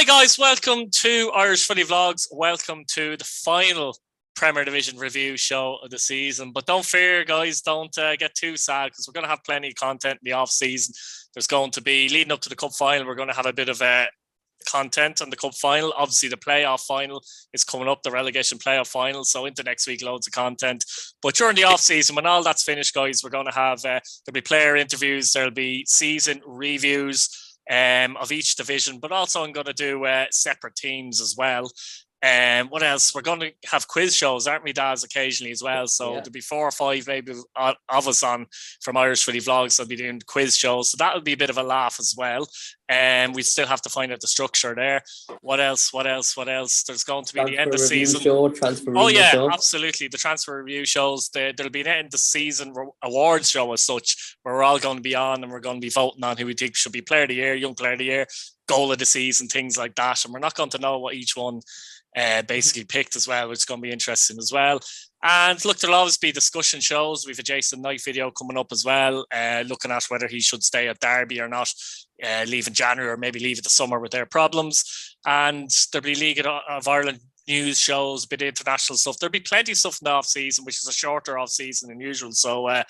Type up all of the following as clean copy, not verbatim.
guys, welcome to Irish Footy Vlogs. Welcome to the final Premier Division review show of the season. But don't fear, guys, don't get too sad because we're going to have plenty of content in the off season. There's going to be, leading up to the cup final, we're going to have a bit of content on the cup final. Obviously, the playoff final is coming up, the relegation playoff final. So into next week, loads of content. But during the off season, when all that's finished, guys, we're going to have there'll be player interviews, there'll be season reviews of each division, but also I'm going to do separate teams as well. What else? We're going to have quiz shows, aren't we, Daz, occasionally as well. So there'll be 4 or 5 maybe of us on from Irish Footy Vlogs. I'll be doing quiz shows. So that'll be a bit of a laugh as well. We still have to find out the structure there. What else? There's going to be the end of season. Transfer review show. Absolutely. The transfer review shows. There'll be an end of season awards show as such, where we're all going to be on and we're going to be voting on who we think should be player of the year, young player of the year, goal of the season, things like that. And we're not going to know what each one basically picked as well, which is going to be interesting as well. And look, there'll always be discussion shows. We've a Jason Knight video coming up as well, looking at whether he should stay at Derby or not, leave in January or maybe leave at the summer with their problems. And there'll be League of Ireland news shows, a bit of international stuff. There'll be plenty of stuff in the off season, which is a shorter off season than usual. So I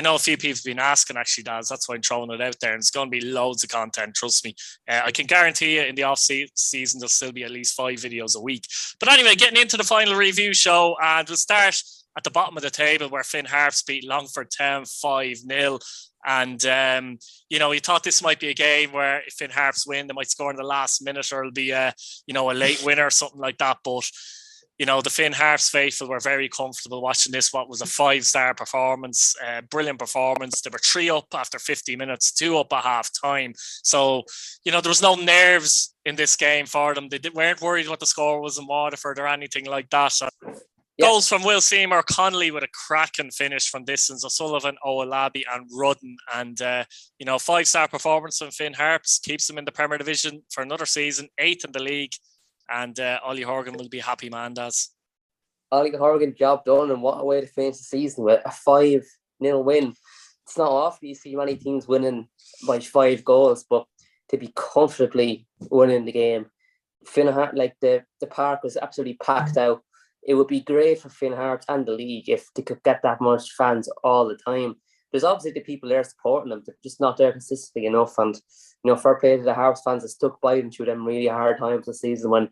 know a few people have been asking, actually, Daz. That's why I'm throwing it out there. And it's going to be loads of content, trust me. I can guarantee you in the off season there'll still be at least 5 videos a week. But anyway, getting into the final review show, and we'll start at the bottom of the table where Finn Harps beat Longford Town 5-0. And, you thought this might be a game where if Finn Harps win, they might score in the last minute, or it'll be a late winner or something like that. But, the Finn Harps faithful were very comfortable watching this. What was a 5-star performance, brilliant performance. They were 3 up after 50 minutes, 2 up at half time. So, there was no nerves in this game for them. They weren't worried what the score was in Waterford or anything like that. Goals from Will Seymour, Connolly with a cracking finish from distance, O'Sullivan, O'Alabi and Rudden. And, 5-star performance from Finn Harps keeps them in the Premier Division for another season, 8th in the league. And Ollie Horgan will be a happy man, Daz. Ollie Horgan, job done, and what a way to finish the season with a 5-0 win. It's not often you see many teams winning by 5 goals, but to be comfortably winning the game. Finn Harps, the park was absolutely packed out. It would be great for Finn Harps and the league if they could get that much fans all the time. There's obviously the people there supporting them. They're just not there consistently enough. And, fair play to the Harps fans that stuck by them through them really hard times this season when,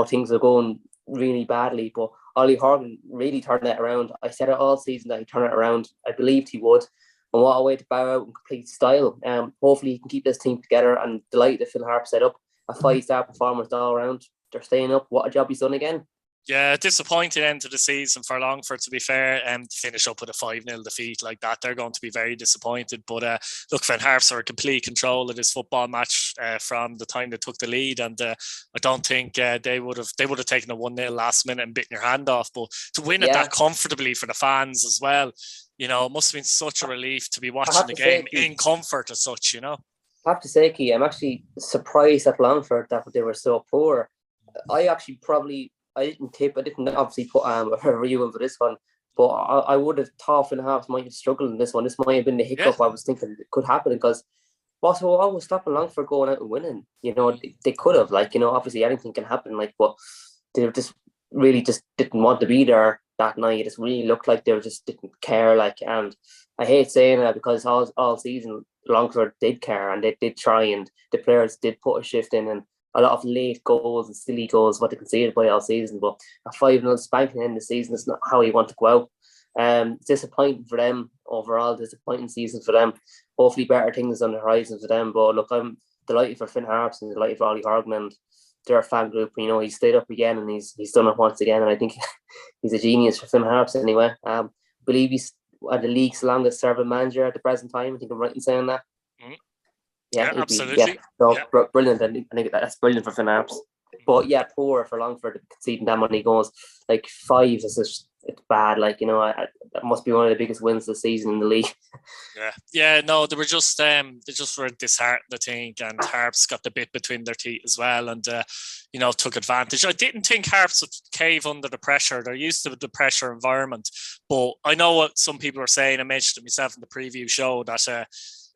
things are going really badly. But Ollie Horgan really turned that around. I said it all season that he'd turn it around. I believed he would. And what a way to bow out in complete style. Hopefully he can keep this team together, and delighted that Finn Harps set up a 5-star performance all around. They're staying up. What a job he's done again. Yeah, disappointing end to the season for Longford, to be fair, to finish up with a 5-0 defeat like that. They're going to be very disappointed. But look, Finn Harps are in complete control of this football match from the time they took the lead, and I don't think they would have taken a 1-0 last minute and bitten your hand off. But to win it that comfortably for the fans as well, it must have been such a relief to be watching the game in comfort as such. I have to say, Key, I'm actually surprised at Longford that they were so poor. I didn't obviously put a review in for this one, but I would have thought Finn Harps might have struggled in this one. This might have been the hiccup I was thinking it could happen, because what was stopping Longford going out and winning? They could have, obviously anything can happen, but they just really just didn't want to be there that night. It just really looked like they just didn't care, and I hate saying that because all season Longford did care and they did try, and the players did put a shift in, and a lot of late goals and silly goals, what they conceded by all season. But a 5-0 spanking in the season is not how you want to go out. Disappointing for them overall, disappointing season for them. Hopefully better things on the horizon for them. But look, I'm delighted for Finn Harps and delighted for Ollie Horgan and their fan group. He stayed up again and he's done it once again. And I think he's a genius for Finn Harps anyway. I believe he's the league's longest serving manager at the present time. I think I'm right in saying that. Mm-hmm. Yeah, absolutely. Brilliant. I think that's brilliant for Finn Harps. But poor for Longford conceding that many goals. 5 is just, it's bad. That must be one of the biggest wins of the season in the league. No, they were just they just were disheartened, I think, and Harps got the bit between their teeth as well, and took advantage. I didn't think Harps would cave under the pressure. They're used to the pressure environment, but I know what some people are saying. I mentioned it myself in the preview show that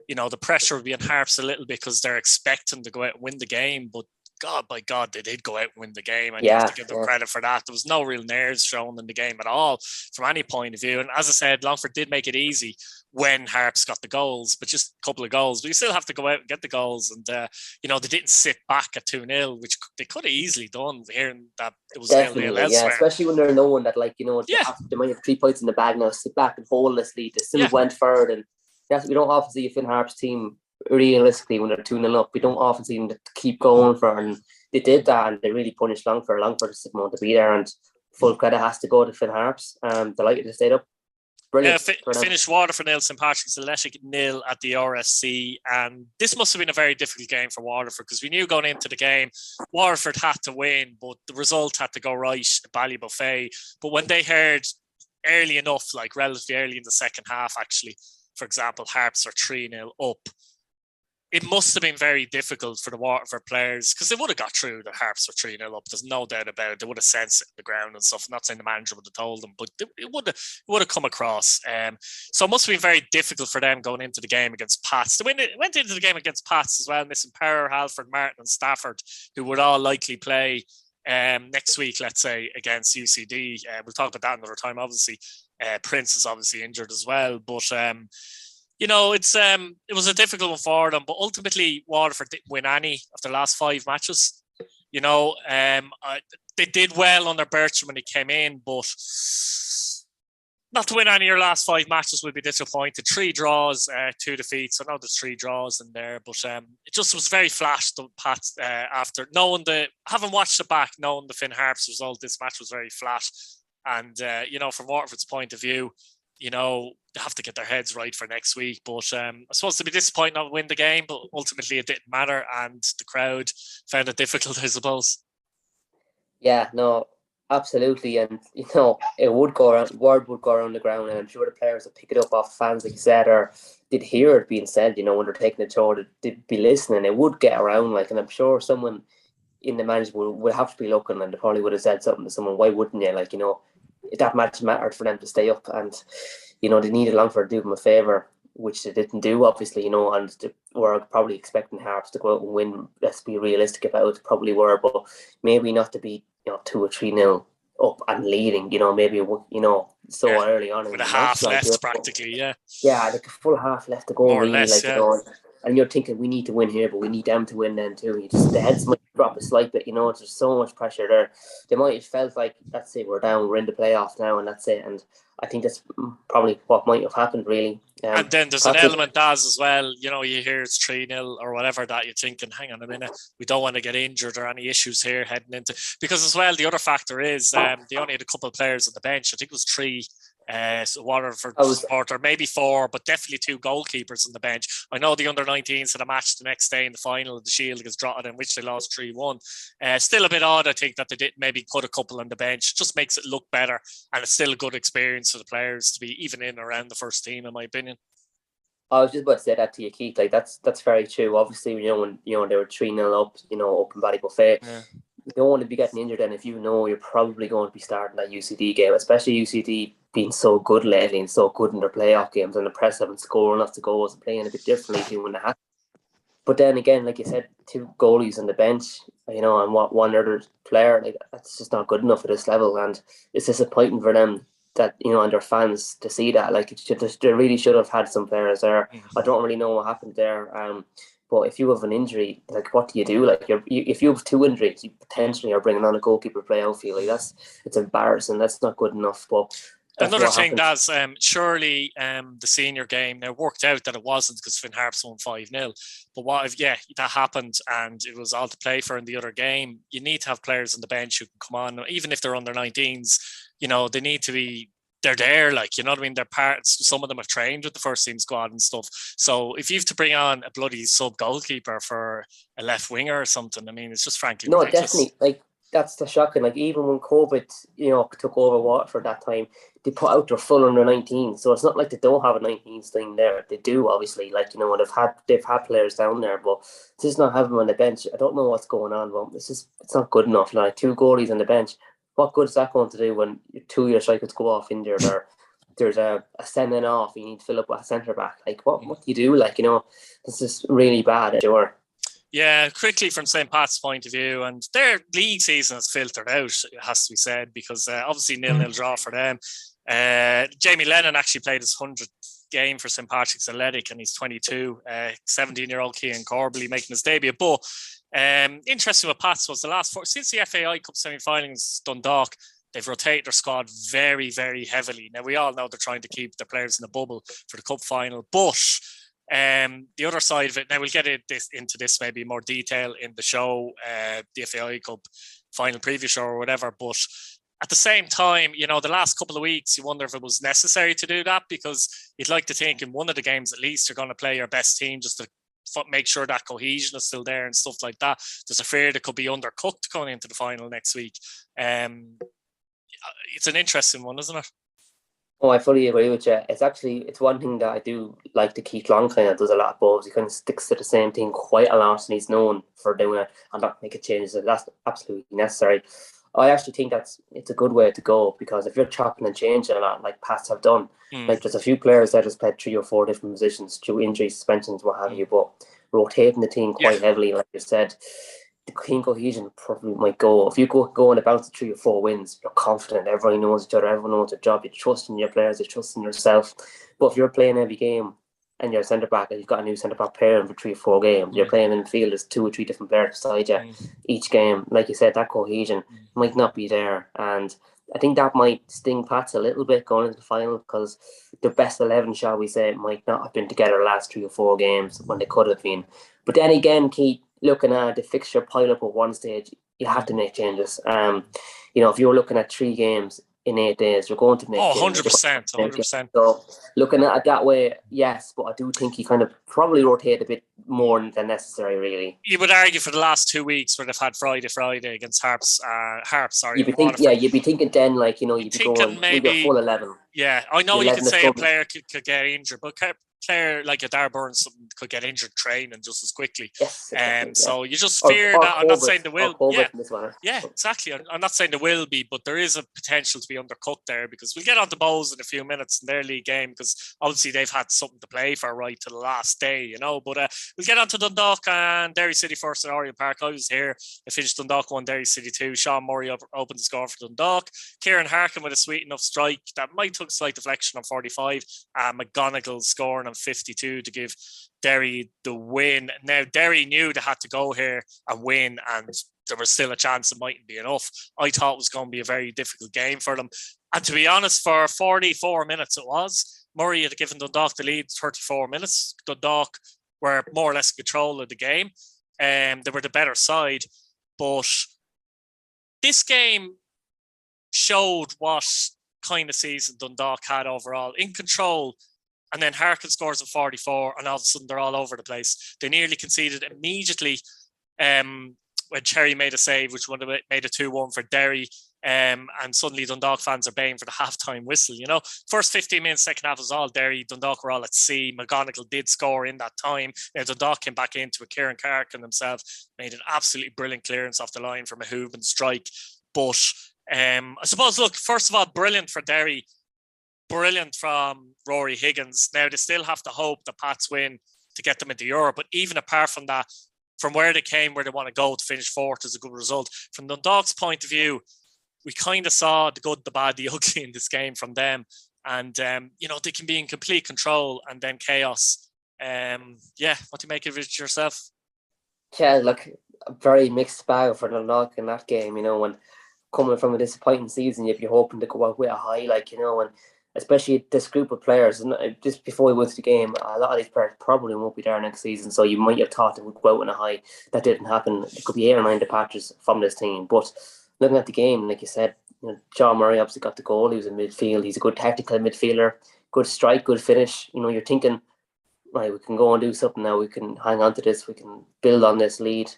the pressure would be on Harps a little bit because they're expecting to go out and win the game. But God, by God, they did go out and win the game, and you have Yeah, to give them credit for that. There was no real nerves shown in the game at all from any point of view. And as I said, Longford did make it easy when Harps got the goals, but just a couple of goals. But you still have to go out and get the goals. And, they didn't sit back at 2-0, which they could have easily done, hearing that it was 0-0 elsewhere. Yeah, especially when they're knowing that, they might have 3 points in the bag now, sit back and hold this lead. They still went forward. And we don't often see a Finn Harps team realistically when they're 2-0 up. We don't often see them to keep going for it. And they did that, and they really punished Longford. Longford is sitting on to be there, and full credit has to go to Finn Harps. Delighted to stay up. Brilliant. Finished Waterford 0, St. Patrick's Electric 0 at the RSC, and this must have been a very difficult game for Waterford, because we knew going into the game Waterford had to win, but the result had to go right at Ballybuffet. But when they heard early enough, like relatively early in the second half, actually, for example, Harps are 3-0 up, it must have been very difficult for the Waterford players, because they would have got through the Harps were 3-0 up. There's no doubt about it. They would have sensed it in the ground and stuff. I'm not saying the manager would have told them, but it would have come across. So it must have been very difficult for them going into the game against Pats. They went into the game against Pats as well, missing Power, Halford, Martin and Stafford, who would all likely play next week, let's say, against UCD. We'll talk about that another time, obviously. Prince is obviously injured as well, but it was a difficult one for them, but ultimately Waterford didn't win any of their last 5 matches. They did well under Bertram when he came in, but not to win any of your last 5 matches would be disappointed. 3 draws, 2 defeats. I know there's 3 draws in there, but it just was very flat. The Pats after having watched it back, knowing the Finn Harps result, this match was very flat. And from Waterford's point of view, they have to get their heads right for next week. But I suppose to be disappointed not to win the game, but ultimately it didn't matter, and the crowd found it difficult, I suppose. Yeah, no, absolutely. And, it would go around, word would go around the ground, and I'm sure the players would pick it up off fans, like you said, or did hear it being said, when they're taking a tour, they'd be listening. It would get around, and I'm sure someone in the management would have to be looking, and they probably would have said something to someone. Why wouldn't you? That match mattered for them to stay up, and they needed Longford to do them a favour, which they didn't do, obviously. And they were probably expecting Harps to go out and win. Let's be realistic about it, probably were, but maybe not to be 2 or 3-0 up and leading. Maybe early on with a half left, practically. Like a full half left to go. More really, or less, and you're thinking, we need to win here, but we need them to win then too. The heads might drop a slight bit, there's so much pressure there. They might have felt like, that's it, we're down, we're in the playoff now, and that's it. And I think that's probably what might have happened, really. And then there's an element as well, you hear it's 3-0 or whatever, that you're thinking, hang on a minute, we don't want to get injured or any issues here heading into, because as well, the other factor is they only had a couple of players on the bench. I think it was 3 Waterford supporter, maybe 4, but definitely 2 goalkeepers on the bench. I know the under-19s had a match the next day in the final of the Shield against Drogheda, in which they lost 3-1. Still a bit odd, I think, that they didn't maybe put a couple on the bench. Just makes it look better, and it's still a good experience for the players to be even in around the first team, in my opinion. I was just about to say that to you, Keith. That's very true. Obviously, when they were 3-0 up, up in Ballybuffet. Yeah. You don't want to be getting injured, and if you're probably going to be starting that UCD game, especially UCD being so good lately and so good in their playoff games, and impressive and scoring lots of goals and playing a bit differently when they have. But then again, like you said, 2 goalies on the bench, and one other player, that's just not good enough at this level, and it's disappointing for them that and their fans to see that. They really should have had some players there. I don't really know what happened there. But if you have an injury, what do you do? If you have 2 injuries, you potentially are bringing on a goalkeeper to play outfield. It's embarrassing. That's not good enough. But another thing, Daz, surely the senior game, now worked out that it wasn't, because Finn Harps won 5-0. But what if, that happened and it was all to play for in the other game? You need to have players on the bench who can come on, even if they're under 19s. They need to be. They're there, you know what I mean? They're parts. Some of them have trained with the first team squad and stuff. So if you have to bring on a bloody sub goalkeeper for a left winger or something, I mean, it's just frankly ridiculous. Definitely. That's the shocking. Even when COVID, took over Waterford that time, they put out their full under 19. So it's not like they don't have a 19s thing there. They do, obviously. They've had players down there, but just not having them on the bench. I don't know what's going on, but it's not good enough. 2 goalies on the bench. What good is that going to do when 2 of your strikers go off injured, or there's a sending off, you need to fill up a centre back? What do you do? This is really bad. Sure. Yeah, quickly from St. Pat's point of view, and their league season has filtered out, it has to be said, because obviously 0-0 draw for them. Jamie Lennon actually played his 100th game for St. Patrick's Athletic, and he's 22. 17-year-old Cian Corbally making his debut. But interesting with Pats was the last four, since the FAI Cup semi-finals, Dundalk, they've rotated their squad very, very heavily. Now, we all know they're trying to keep the players in the bubble for the cup final, but the other side of it, now we'll get into this maybe more detail in the show, the FAI Cup final preview show or whatever, but at the same time, you know, the last couple of weeks, you wonder if it was necessary to do that, because you'd like to think in one of the games at least you're going to play your best team just to make sure that cohesion is still there and stuff like that. There's a fear that could be undercooked going into the final next week. It's an interesting one, isn't it? Oh, I fully agree with you. It's one thing that I do like to Keith Long kind of does a lot of both. He kind of sticks to the same thing quite a lot, and he's known for doing it and not making changes. So that's absolutely necessary. I actually think it's a good way to go, because if you're chopping and changing a lot, like Pats have done, like there's a few players that just played 3 or 4 different positions through injuries, suspensions, what have you, but rotating the team quite heavily, like you said, the team cohesion probably might go. If you go on about 3 or 4 wins, you're confident, everyone knows each other, everyone knows their job, you trust in your players, you trust in yourself. But if you're playing every game and you're a centre back and you've got a new centre back pairing for 3 or 4 games, you're playing in the field, there's 2 or 3 different players beside you each game, like you said, that cohesion might not be there. And I think that might sting Pats a little bit going into the final, because the best 11, shall we say, might not have been together the last 3 or 4 games when they could have been. But then again, Keith, looking at the fixture pile up at one stage, you have to make changes. You know, if you're looking at 3 games in 8 days, you're going to make changes. 100%. So looking at it that way, yes, but I do think you kind of probably rotate a bit more than necessary, really. You would argue for the last 2 weeks where they've had Friday against Harps, you'd be thinking then, like, you know, you'd be going maybe your full 11. Yeah, I know you could say a player could get injured, but a player like a Dar Burns could get injured training just as quickly. Yes, exactly, so you just fear that. I'm not saying they will. Yeah, exactly. I'm not saying they will be, but there is a potential to be undercooked there, because we'll get on to Bows in a few minutes in their league game, because obviously they've had something to play for right to the last day, you know. But we'll get on to Dundalk and Derry City first at Oriel Park. I was here. I finished Dundalk 1, Derry City 2. Sean Murray opened the score for Dundalk. Kieran Harkin with a sweet enough strike that might took a slight deflection on 45. McGonigal scoring on 52 to give Derry the win. Now, Derry knew they had to go here and win, and there was still a chance it mightn't be enough. I thought it was going to be a very difficult game for them. And to be honest, for 44 minutes it was. Murray had given Dundalk the lead 34 minutes. Dundalk were more or less in control of the game. They were the better side. But this game showed what kind of season Dundalk had overall. In control, and then Harkin scores at 44, and all of a sudden they're all over the place. They nearly conceded immediately when Cherry made a save, which would have made a 2-1 for Derry. And suddenly Dundalk fans are baying for the halftime whistle. You know, first 15 minutes, second half was all Derry. Dundalk were all at sea. McGonigal did score in that time. Now, Dundalk came back into it. Kieran Carkin himself made an absolutely brilliant clearance off the line from a Hooven strike. But I suppose, look, first of all, brilliant for Derry. Brilliant from Rory Higgins. Now, they still have to hope the Pats win to get them into Europe. But even apart from that, from where they came, where they want to go to finish fourth is a good result. From Dundalk's point of view, we kind of saw the good, the bad, the ugly in this game from them. And, you know, they can be in complete control and then chaos. What do you make of it yourself? Yeah, look, a very mixed bag for Dundalk in that game, you know, and coming from a disappointing season, you'd be hoping to go out with a high, like, you know, and especially this group of players. And just before we went to the game, a lot of these players probably won't be there next season, so you might have thought they would go out on a high. That didn't happen. It could be 8 or 9 departures from this team. But looking at the game, like you said, you know, John Murray obviously got the goal. He was in midfield. He's a good tactical midfielder, good strike, good finish. You know, you're thinking, right, we can go and do something now. We can hang on to this. We can build on this lead.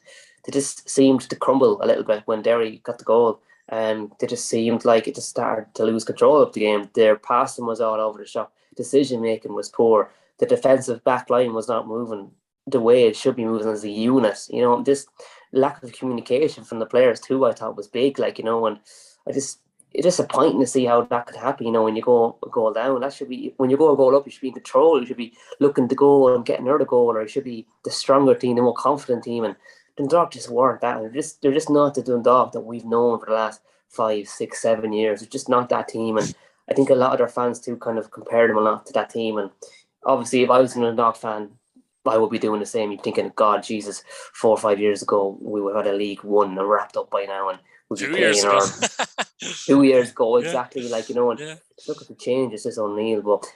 They just seemed to crumble a little bit when Derry got the goal. And they just seemed like it just started to lose control of the game. Their passing was all over the shop. Decision making was poor. The defensive back line was not moving the way it should be moving as a unit. You know, this lack of communication from the players too, I thought was big. Like, you know, and it's disappointing to see how that could happen. When you go a goal down, that should be when you go a goal up, you should be in control. You should be looking to go and get another goal, or you should be the stronger team, the more confident team. And Dundalk just weren't that. They're just not the Dundalk that we've known for the last 5, 6, 7 years. They're just not that team. And I think a lot of their fans too kind of compare them a lot to that team. And obviously, if I was a Dundalk fan, I would be doing the same. You're thinking, God, Jesus, 4 or 5 years ago, we would have had a League One and wrapped up by now, and we'd be 2 years playing ago. 2 years ago, Yeah. exactly. And look at the changes. It's unreal. But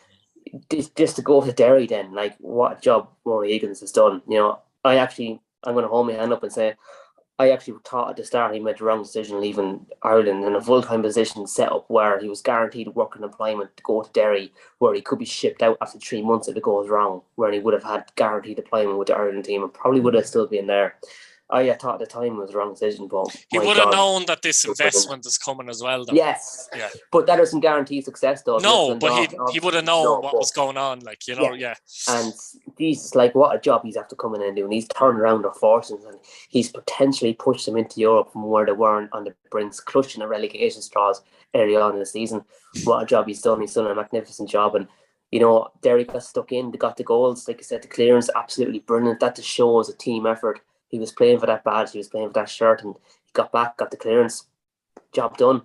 just to go to Derry, then, what a job Rory Higgins has done. I'm going to hold my hand up and say, I actually thought at the start he made the wrong decision leaving Ireland in a full-time position set up where he was guaranteed work and employment to go to Derry, where he could be shipped out after 3 months if it goes wrong, where he would have had guaranteed employment with the Ireland team and probably would have still been there. I thought at the time it was the wrong decision, but he would have known that this investment is coming as well, though. Yes, yeah, but that doesn't guarantee success, though. No, but he would have known what was going on, yeah. And Jesus, what a job he's after coming in and doing. He's turned around their fortunes, and he's potentially pushed them into Europe from where they weren't on the brinks, clutching the relegation straws early on in the season. What a job he's done. He's done a magnificent job. And Derry got stuck in, they got the goals. Like I said, the clearance absolutely brilliant. That just shows a team effort. He was playing for that badge, he was playing for that shirt, and he got back, got the clearance. Job done.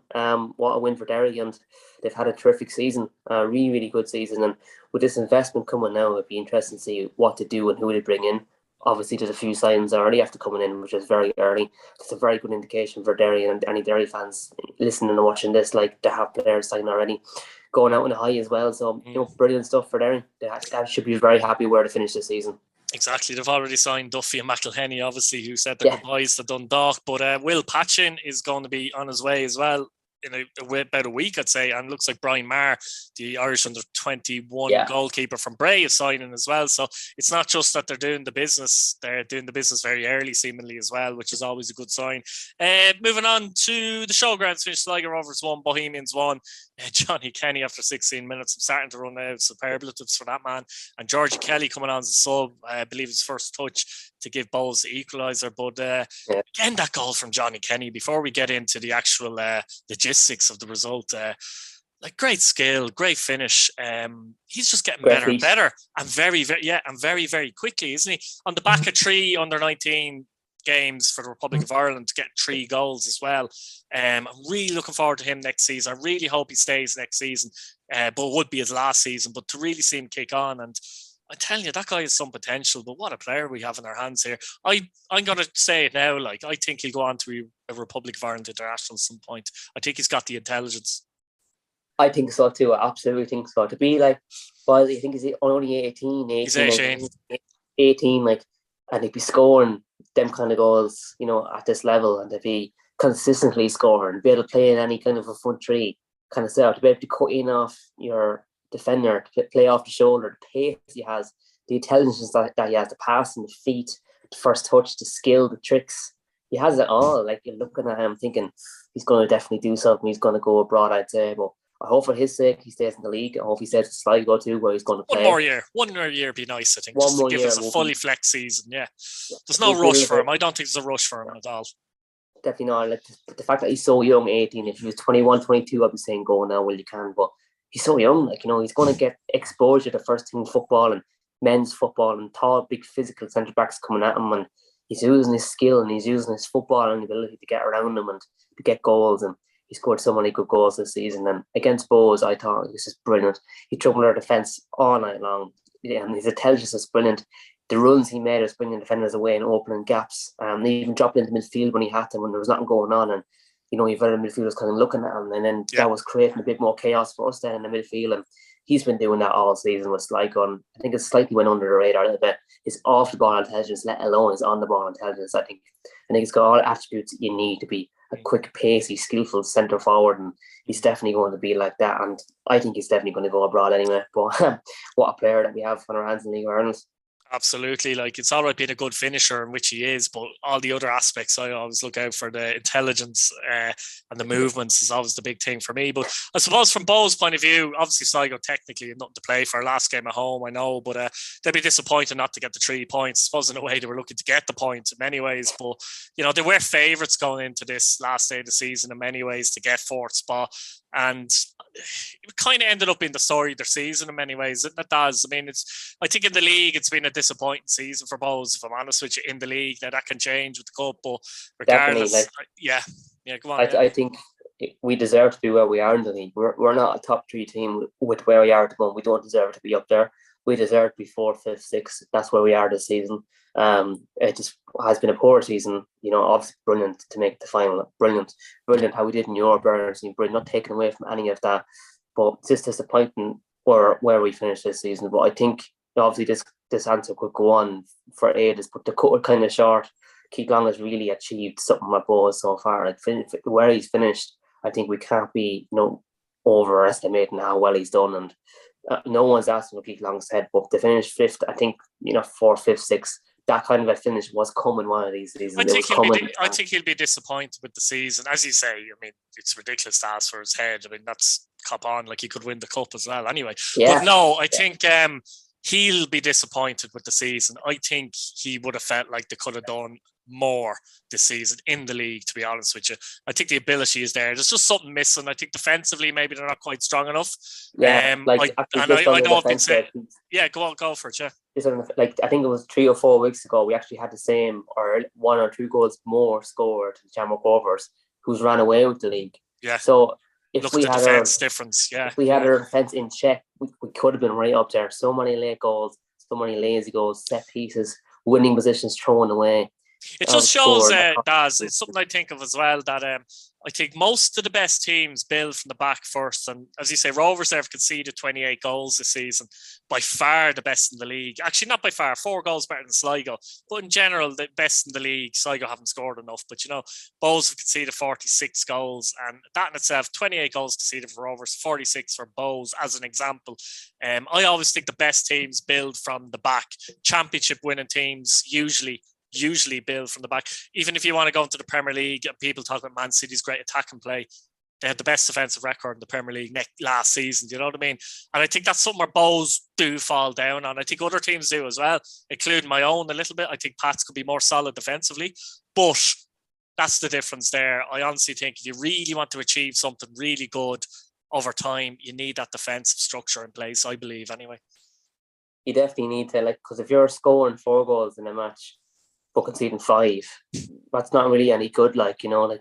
What a win for Derry, and they've had a terrific season, a really, really good season. And with this investment coming now, it'd be interesting to see what to do and who they bring in. Obviously, there's a few signings already after coming in, which is very early. It's a very good indication for Derry, and any Derry fans listening and watching this, they have players signed already, going out on a high as well. So, brilliant stuff for Derry. They should be very happy where they finish this season. Exactly. They've already signed Duffy and McElhenney, obviously, who said their goodbyes to Dundalk. But Will Patchin is going to be on his way as well in about a week, I'd say. And looks like Brian Maher, the Irish under-21 goalkeeper from Bray, is signing as well. So it's not just that they're doing the business. They're doing the business very early, seemingly, as well, which is always a good sign. Moving on to the showgrounds, finished Sligo Rovers 1, Bohemians 1. Johnny Kenny, after 16 minutes, I'm starting to run out of superlatives for that man. And Georgie Kelly coming on as a sub, I believe his first touch to give Bowles the equaliser. But again, that goal from Johnny Kenny, before we get into the actual logistics of the result, great skill, great finish. He's just getting better and better, and very, very quickly, isn't he? On the back of 3 under-19 games for the Republic of Ireland to get 3 goals as well. I'm really looking forward to him next season. I really hope he stays next season, but it would be his last season. But to really see him kick on, and I'm telling you, that guy has some potential. But what a player we have in our hands here. I'm going to say it now. I think he'll go on to a Republic of Ireland international at some point. I think he's got the intelligence. I think so too. I absolutely think so. To be I think he's only 18. He's 18. 18, and he'd be scoring them kind of goals, at this level, and to be consistently scoring, be able to play in any kind of a front three kind of setup, to be able to cut in off your defender, to play off the shoulder, the pace he has, the intelligence that he has, the passing, the feet, the first touch, the skill, the tricks. He has it all. You're looking at him thinking he's going to definitely do something. He's going to go abroad, I'd say. But I hope for his sake he stays in the league. I hope he stays to Sligo too, where he's going to play. One more year would be nice, I think. Just to give us a fully flex season, There's no rush for him. I don't think there's a rush for him at all. Definitely not. The fact that he's so young, 18, if he was 21, 22, I'd be saying go now, well, you can. But he's so young, he's going to get exposure to first team football and men's football and tall, big physical centre backs coming at him, and he's using his skill and he's using his football and ability to get around them and to get goals. And he scored so many good goals this season. And against Bows, I thought he was just brilliant. He troubled our defence all night long, and his intelligence was brilliant. The runs he made was bringing defenders away and opening gaps. They even dropped into midfield when he had to, when there was nothing going on. And you've had the midfielders kind of looking at him, and then that was creating a bit more chaos for us then in the midfield. And he's been doing that all season with Sligo. And I think it slightly went under the radar a little bit. His off the ball intelligence, let alone his on the ball intelligence. I think he's got all attributes you need to be a quick, pacey, skillful centre forward, and he's definitely going to be like that. And I think he's definitely going to go abroad anyway. But what a player that we have on our hands in League of Ireland. Absolutely. Like, it's all right being a good finisher, in which he is, but all the other aspects, I always look out for the intelligence and the movements is always the big thing for me. But I suppose from Bo's point of view, obviously Sligo technically had nothing to play for. Last game at home, I know, but they'd be disappointed not to get the 3 points. I suppose in a way they were looking to get the points in many ways, but they were favourites going into this last day of the season in many ways to get fourth spot. And it kind of ended up being the story of their season in many ways. It does. I mean, I think in the league, it's been a disappointing season for Bows, if I'm honest with you, in the league. Now, that can change with the cup, but regardless, yeah, go on. I think we deserve to be where we are in the league. We're not a top 3 team with where we are at the moment. We don't deserve to be up there. We deserve to be 4th, 5th, 6th. That's where we are this season. It just has been a poor season. Obviously brilliant to make the final. Brilliant how we did in Europe. Brilliant, not taken away from any of that. But it's just disappointing where we finished this season. But I think obviously this answer could go on for ages, but to cut it kind of short, Keith Long has really achieved something at Bohs so far. Like, where he's finished, I think we can't be overestimating how well he's done. And no one's asking what Keith Long's head, but to finish 5th, I think 4th, 5th, 6th, that kind of a finish was coming one of these seasons. I think he'll be disappointed with the season. As you say, I mean, it's ridiculous to ask for his head. I mean, that's cop on, like he could win the cup as well anyway. Yeah. But no, I think he'll be disappointed with the season. I think he would have felt like they could have done more this season in the league, to be honest with you. I think the ability is there. There's just something missing. I think defensively, maybe they're not quite strong enough. Yeah, I know I've been saying, go for it, yeah. I think it was 3 or 4 weeks ago, we actually had the same or 1 or 2 goals more scored to Shamrock Rovers, who's ran away with the league. Yeah. So if we had our difference, if we had our defence in check, we could have been right up there. So many late goals, so many lazy goals, set pieces, winning positions thrown away. It just shows, Daz, it's something I think of as well, that I think most of the best teams build from the back first. And as you say, Rovers have conceded 28 goals this season, by far the best in the league. Actually, not by far, 4 goals better than Sligo. But in general, the best in the league. Sligo haven't scored enough. But, Bows have conceded 46 goals. And that in itself, 28 goals conceded for Rovers, 46 for Bows, as an example. I always think the best teams build from the back. Championship winning teams usually build from the back. Even if you want to go into the Premier League, people talk about Man City's great attack and play. They had the best defensive record in the Premier League last season. Do you know what I mean? And I think that's something where Bows do fall down on. I think other teams do as well, including my own a little bit. I think Pats could be more solid defensively, but that's the difference there. I honestly think if you really want to achieve something really good over time, you need that defensive structure in place, I believe, anyway. You definitely need to, because if you're scoring 4 goals in a match, but conceding 5, that's not really any good.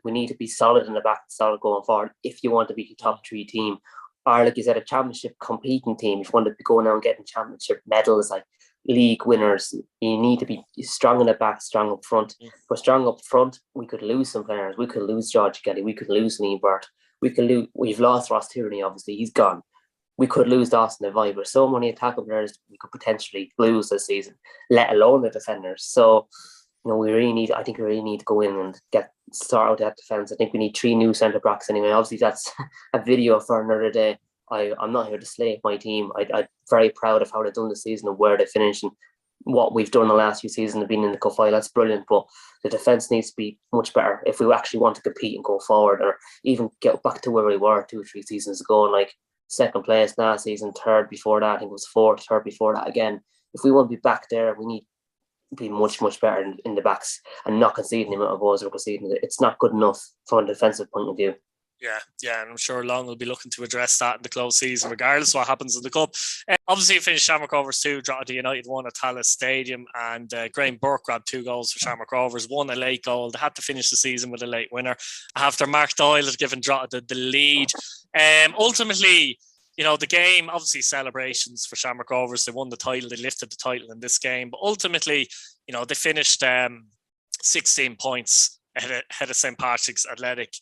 We need to be solid in the back, solid going forward if you want to be a top 3 team, or like you said, a championship competing team. If you want to be going out and getting championship medals, like league winners, you need to be strong in the back, strong up front. If we're strong up front, we could lose some players. We could lose George Kelly. We could lose Liam Burt. We've lost Ross Tierney, obviously. He's gone. We could lose Dawson Devine. There's so many attacking players we could potentially lose this season, let alone the defenders. So, I think we really need to go in and start out that defence. I think we need 3 new centre backs anyway. Obviously, that's a video for another day. I'm not here to slate my team. I'm very proud of how they've done this season and where they finished and what we've done the last few seasons of being in the cup final. That's brilliant, but the defence needs to be much better if we actually want to compete and go forward, or even get back to where we were 2 or 3 seasons ago, and like 2nd place last season, 3rd before that, I think it was 4th, 3rd before that again. If we want to be back there, we need be much better in the backs and not conceding the amount of goals we're conceding. It's not good enough from a defensive point of view. Yeah, and I'm sure Long will be looking to address that in the close season, regardless of what happens in the cup. Obviously, he finished Shamrock Rovers 2, Drogheda United 1 at Tallaght Stadium, and Graham Burke grabbed 2 goals for Shamrock Rovers, 1 a late goal. They had to finish the season with a late winner after Mark Doyle had given Drogheda the lead. Ultimately, the game, obviously celebrations for Shamrock Rovers. They won the title. They lifted the title in this game. But ultimately, they finished 16 points ahead of St.Patrick's Athletic.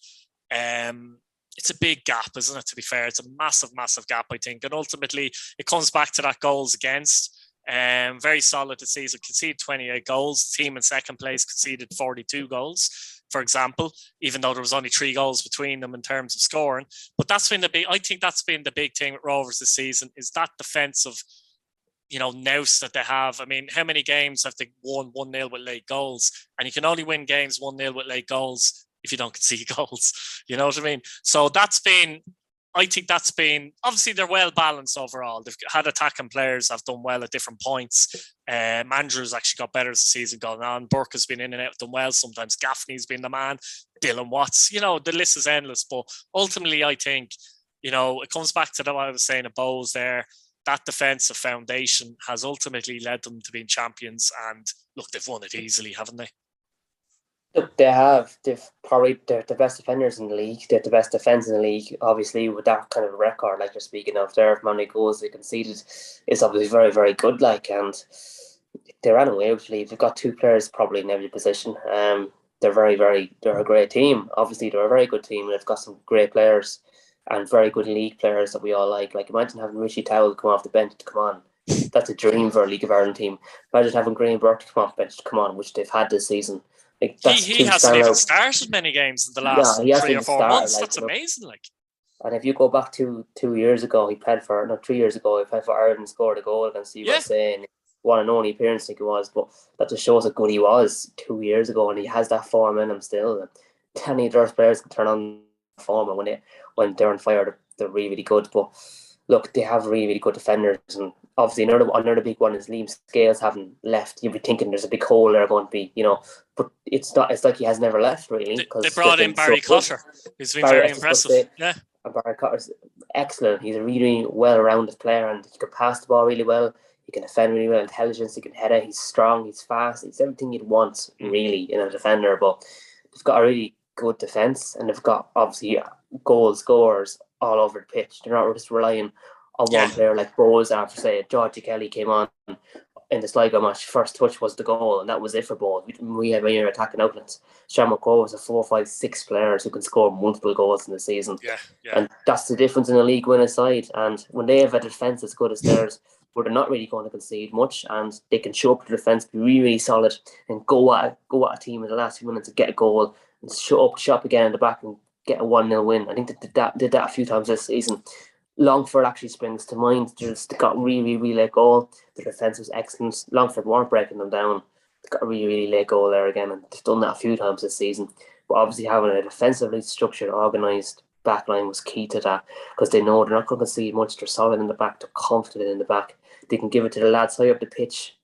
It's a big gap, isn't it, to be fair? It's a massive gap, I think. And ultimately, it comes back to that goals against. Very solid this season. Conceded 28 goals. Team in 2nd place conceded 42 goals, for example, even though there was only 3 goals between them in terms of scoring. But I think that's been the big thing with Rovers this season, is that defensive nous that they have. I mean, how many games have they won 1-0 with late goals? And you can only win games 1-0 with late goals if you don't concede goals. You know what I mean? So I think that's been, obviously they're well balanced overall. They've had attacking players have done well at different points. Andrew's actually got better as the season gone on. Burke has been in and out, done well. Sometimes Gaffney's been the man. Dylan Watts, the list is endless. But ultimately, I think, it comes back to what I was saying at Bowes there. That defensive foundation has ultimately led them to being champions. And look, they've won it easily, haven't they? Look, they have. They're the best defenders in the league. They're the best defence in the league. Obviously, with that kind of record, like you're speaking of, there, how many goals they conceded is obviously very, very good. And they ran away with the lead. They've got two players probably in every position. They're they're a great team. Obviously, they're a very good team, and they've got some great players and very good league players that we all like. Like, imagine having Richie Towell come off the bench to come on. That's a dream for a League of Ireland team. Imagine having Graham Burke to come off the bench to come on, which they've had this season. Like, he hasn't even started many games in the last 3 or 4 months. That's amazing. And if you go back to 2 years ago, he played for 3 years ago. He played for Ireland and scored a goal against the USA. And one and only appearance, I think it was. But that just shows how good he was 2 years ago, and he has that form in him still. And any of those players can turn on form, and when they're on fire, they're really, really good. But look, they have really, really good defenders, and obviously another big one is Liam Scales having left. You'd be thinking there's a big hole there going to be, but it's not. It's like he has never left, really. They brought in Barry Cotter, who's been very impressive. And Barry Cotter's excellent. He's a really, really well-rounded player, and he can pass the ball really well. He can defend really well, intelligence. He can head it. He's strong. He's fast. He's everything you'd want, really, in a defender. But they've got a really good defence, and they've got obviously goal scorers all over the pitch. They're not just relying on one player like Bowes. After say Georgie Kelly came on in the Sligo match, first touch was the goal, and that was it for Bowes. We have any attacking outlets. Shamrock Rovers have 4, 5, 6 players who can score multiple goals in the season. And that's the difference in a league winning side. And when they have a defence as good as theirs, where they're not really going to concede much, and they can show up the defence, be really, really solid, and go at a team in the last few minutes and get a goal, and shut up again in the back and get a 1-0 win. I think they did that a few times this season. Longford actually springs to mind. They got really, really late goal. The defence was excellent. Longford weren't breaking them down. They got a really, really late goal there again, and they've done that a few times this season. But obviously having a defensively structured, organised backline was key to that, because they know they're not going to concede much. They're solid in the back. They're confident in the back. They can give it to the lads high up the pitch,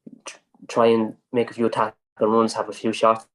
try and make a few attack and runs, have a few shots,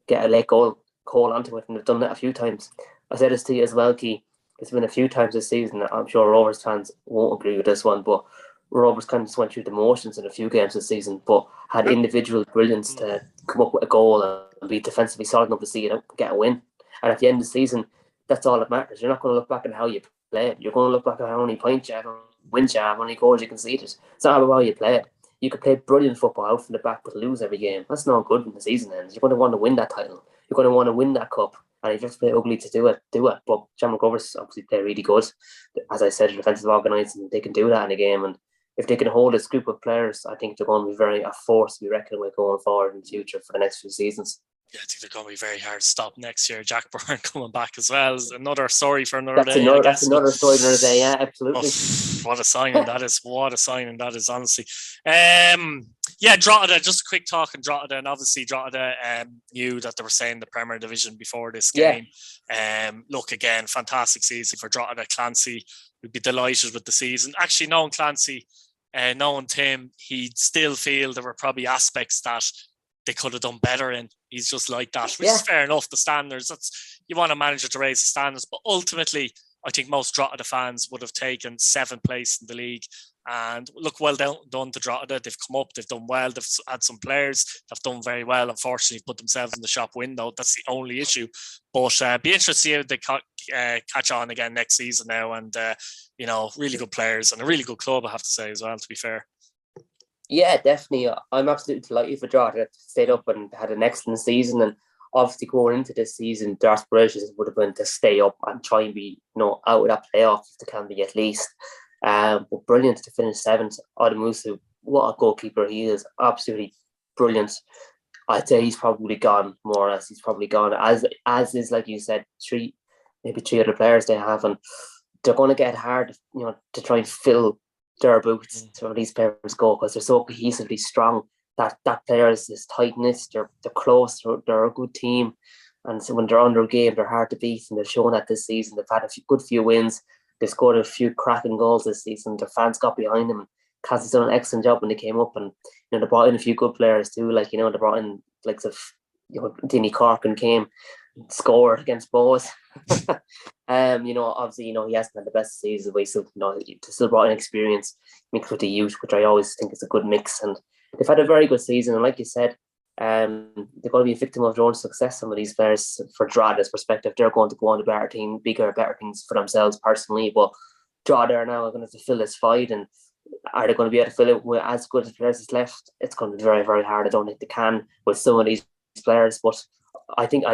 get a late goal onto it, and they've done that a few times. I said this to you as well, Key. It's been a few times this season. I'm sure Rovers fans won't agree with this one, but Rovers kind of just went through the motions in a few games this season, but had individual brilliance to come up with a goal and be defensively solid enough to see it get a win. And at the end of the season, that's all that matters. You're not going to look back at how you played. You're going to look back at how many points you have, how many wins you have, how many goals you conceded. It's not about how you played. You could play brilliant football out from the back but lose every game. That's not good when the season ends. You're going to want to win that title. You're going to want to win that cup. And if you have to play ugly to do it. But Shamrock Rovers obviously play really good. As I said, defensive organised, and they can do that in a game. And if they can hold this group of players, I think they're going to be a force to be reckoned with going forward in the future for the next few seasons. Yeah, I think they're going to be very hard to stop next year. Jack Byrne coming back as well is another story for another day. That's another story for another day, yeah, absolutely. What a signing that is. What a signing that is, honestly. Yeah, Drogheda, just a quick talk on Drogheda, and obviously Drogheda knew that they were staying in the Premier Division before this game. Look, again, fantastic season for Drogheda. Clancy would be delighted with the season. Actually, knowing Clancy, knowing Tim, he'd still feel there were probably aspects that they could have done better in. He's just like that, which is fair enough. The standards, you want a manager to raise the standards, but ultimately, I think most Drogheda fans would have taken 7th place in the league. And look, well done to Drogheda. They've come up, they've done well. They've had some players that have done very well. Unfortunately, put themselves in the shop window. That's the only issue. But be interested to see how they catch on again next season now. And really good players and a really good club, I have to say as well. To be fair. Yeah, definitely. I'm absolutely delighted for Drogheda to stayed up and had an excellent season. And obviously going into this season, their aspirations would have been to stay up and try and be, out of that playoff if they can be at least. But brilliant to finish 7th. Adamusu, what a goalkeeper he is! Absolutely brilliant. I'd say he's probably gone, more or less. He's probably gone. As is, like you said, maybe three other players they have, and they're going to get hard, to try and fill their boots where these players go, because they're so cohesively strong. That players is tight knit. They're close. They're a good team, and so when they're under a game, they're hard to beat. And they've shown that this season. They've had good few wins. They scored a few cracking goals this season. Their fans got behind them. Cassie's done an excellent job when they came up, and they brought in a few good players too. Like they brought in likes of Danny Corkin came, scored against Bows. Obviously, he hasn't had the best season, but he still brought in experience mixed with the youth, which I always think is a good mix. And they've had a very good season. And like you said, they're going to be a victim of their own success. Some of these players, for Drogheda's perspective, they're going to go on to better things for themselves personally. But Drogheda are now going to have to fill this void, and are they going to be able to fill it with as good as players as left? It's going to be very, very hard. I don't think they can with some of these players, but I think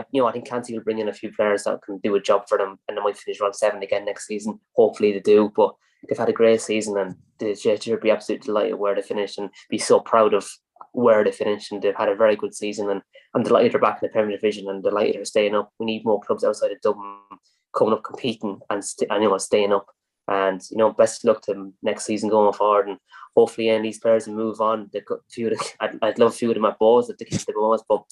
Clancy will bring in a few players that can do a job for them, and they might finish round 7 again next season. Hopefully they do, but they've had a great season, and they should be absolutely delighted where they finished and be so proud of where they finished. And they've had a very good season, and I'm delighted they're back in the Premier Division, and delighted they're staying up. We need more clubs outside of Dublin coming up, competing, and staying up. And best of luck to them next season going forward, and hopefully these players will move on. They've got I'd love a few of them at Bows if they keep the Bows, but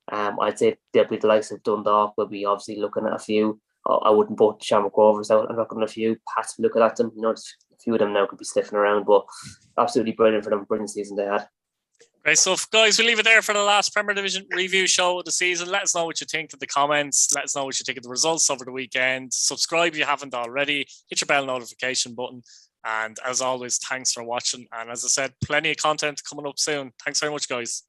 I'd say they'll be the likes of Dundalk. We'll be obviously looking at a few. I wouldn't vote Shamrock Rovers out. I'm looking at a few. Pats looking at them. A few of them now could be sniffing around, but absolutely brilliant for them. Brilliant season they had. Great stuff, guys. We'll leave it there for the last Premier Division review show of the season. Let us know what you think in the comments. Let us know what you think of the results over the weekend. Subscribe if you haven't already. Hit your bell notification button. And as always, thanks for watching. And as I said, plenty of content coming up soon. Thanks very much, guys.